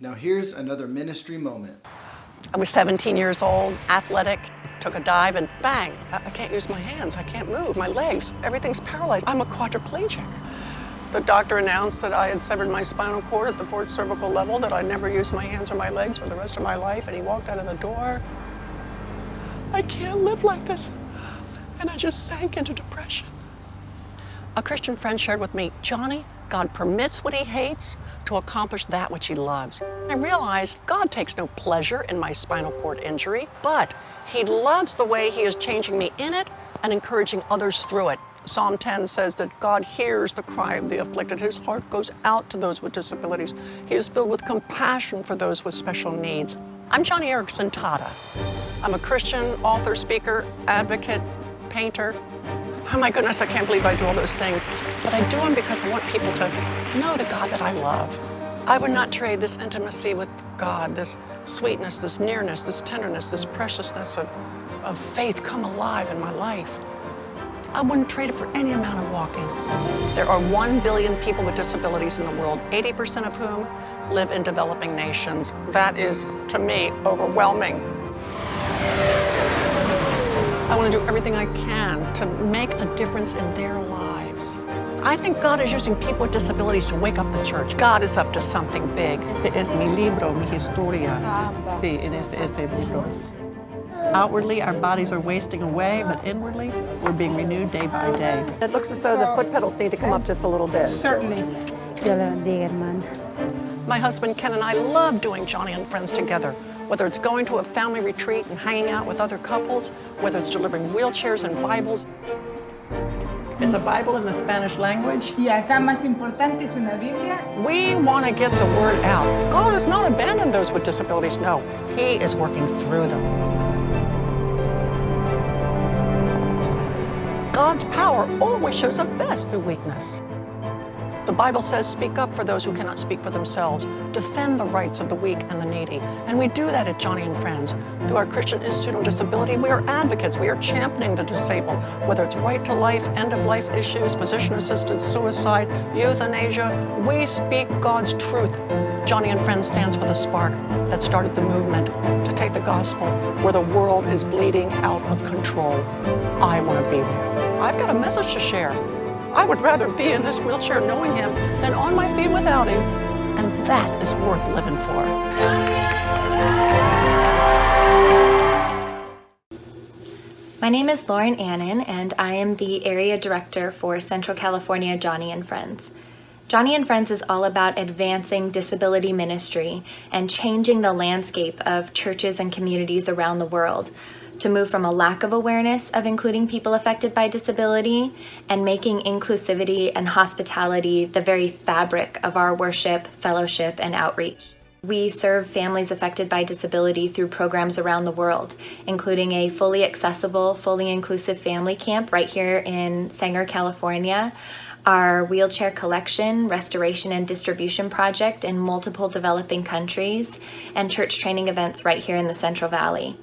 Now here's another ministry moment. I was 17 years old, athletic, took a dive and bang, I can't use my hands, I can't move, my legs, everything's paralyzed. I'm a quadriplegic. The doctor announced that I had severed my spinal cord at the fourth cervical level, that I'd never use my hands or my legs for the rest of my life, and he walked out of the door. I can't live like this. And I just sank into depression. A Christian friend shared with me, Joni, God permits what he hates to accomplish that which he loves. I realized God takes no pleasure in my spinal cord injury, but he loves the way he is changing me in it and encouraging others through it. Psalm 10 says that God hears the cry of the afflicted. His heart goes out to those with disabilities. He is filled with compassion for those with special needs. I'm Joni Eareckson Tada. I'm a Christian, author, speaker, advocate, painter. Oh my goodness, I can't believe I do all those things. But I do them because I want people to know the God that I love. I would not trade this intimacy with God, this sweetness, this nearness, this tenderness, this preciousness of faith come alive in my life. I wouldn't trade it for any amount of walking. There are 1 billion people with disabilities in the world, 80% of whom live in developing nations. That is, to me, overwhelming. I want to do everything I can to make a difference in their lives. I think God is using people with disabilities to wake up the church. God is up to something big. Este es mi libro, mi historia. Sí, en este libro. Outwardly, our bodies are wasting away, but inwardly, we're being renewed day by day. It looks as though the foot pedals need to come up just a little bit. Certainly. My husband Ken and I love doing Joni and Friends together. Whether it's going to a family retreat and hanging out with other couples, whether it's delivering wheelchairs and Bibles. Is a Bible in the Spanish language? Y acá más importante es una Biblia. We want to get the word out. God has not abandoned those with disabilities. No, he is working through them. God's power always shows up best through weakness. The Bible says, speak up for those who cannot speak for themselves. Defend the rights of the weak and the needy. And we do that at Joni and Friends. Through our Christian Institute on Disability, we are advocates. We are championing the disabled, whether it's right to life, end-of-life issues, physician-assisted suicide, euthanasia. We speak God's truth. Joni and Friends stands for the spark that started the movement to take the gospel where the world is bleeding out of control. I want to be there. I've got a message to share. I would rather be in this wheelchair knowing him than on my feet without him. And that is worth living for. My name is Lauren Annan, and I am the Area Director for Central California Joni and Friends. Joni and Friends is all about advancing disability ministry and changing the landscape of churches and communities around the world to move from a lack of awareness of including people affected by disability and making inclusivity and hospitality the very fabric of our worship, fellowship, and outreach. We serve families affected by disability through programs around the world, including a fully accessible, fully inclusive family camp right here in Sanger, California, our wheelchair collection, restoration, and distribution project in multiple developing countries, and church training events right here in the Central Valley.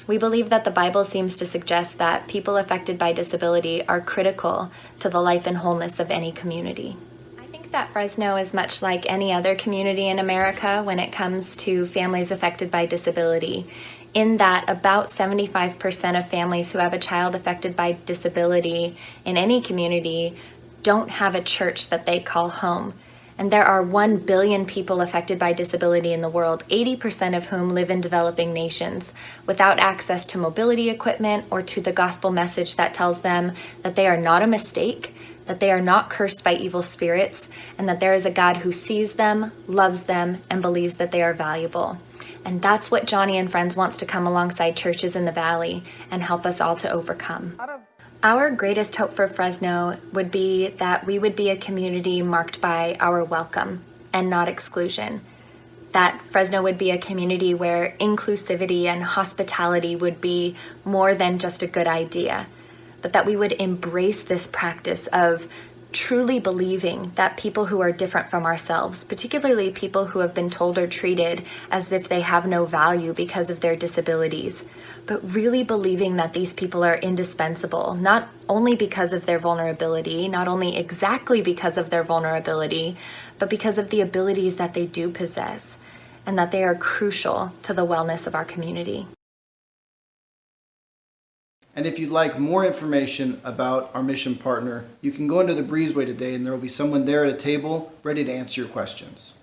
We believe that the Bible seems to suggest that people affected by disability are critical to the life and wholeness of any community. I think that Fresno is much like any other community in America when it comes to families affected by disability, in that about 75% of families who have a child affected by disability in any community don't have a church that they call home. And there are 1 billion people affected by disability in the world, 80% of whom live in developing nations, without access to mobility equipment or to the gospel message that tells them that they are not a mistake, that they are not cursed by evil spirits, and that there is a God who sees them, loves them, and believes that they are valuable. And that's what Joni and Friends wants to come alongside churches in the Valley and help us all to overcome. Our greatest hope for Fresno would be that we would be a community marked by our welcome and not exclusion. That Fresno would be a community where inclusivity and hospitality would be more than just a good idea, but that we would embrace this practice of truly believing that people who are different from ourselves, particularly people who have been told or treated as if they have no value because of their disabilities, but really believing that these people are indispensable, not only because of their vulnerability, not only exactly because of their vulnerability, but because of the abilities that they do possess. and that they are crucial to the wellness of our community. And if you'd like more information about our mission partner, you can go into the breezeway today and there will be someone there at a table ready to answer your questions.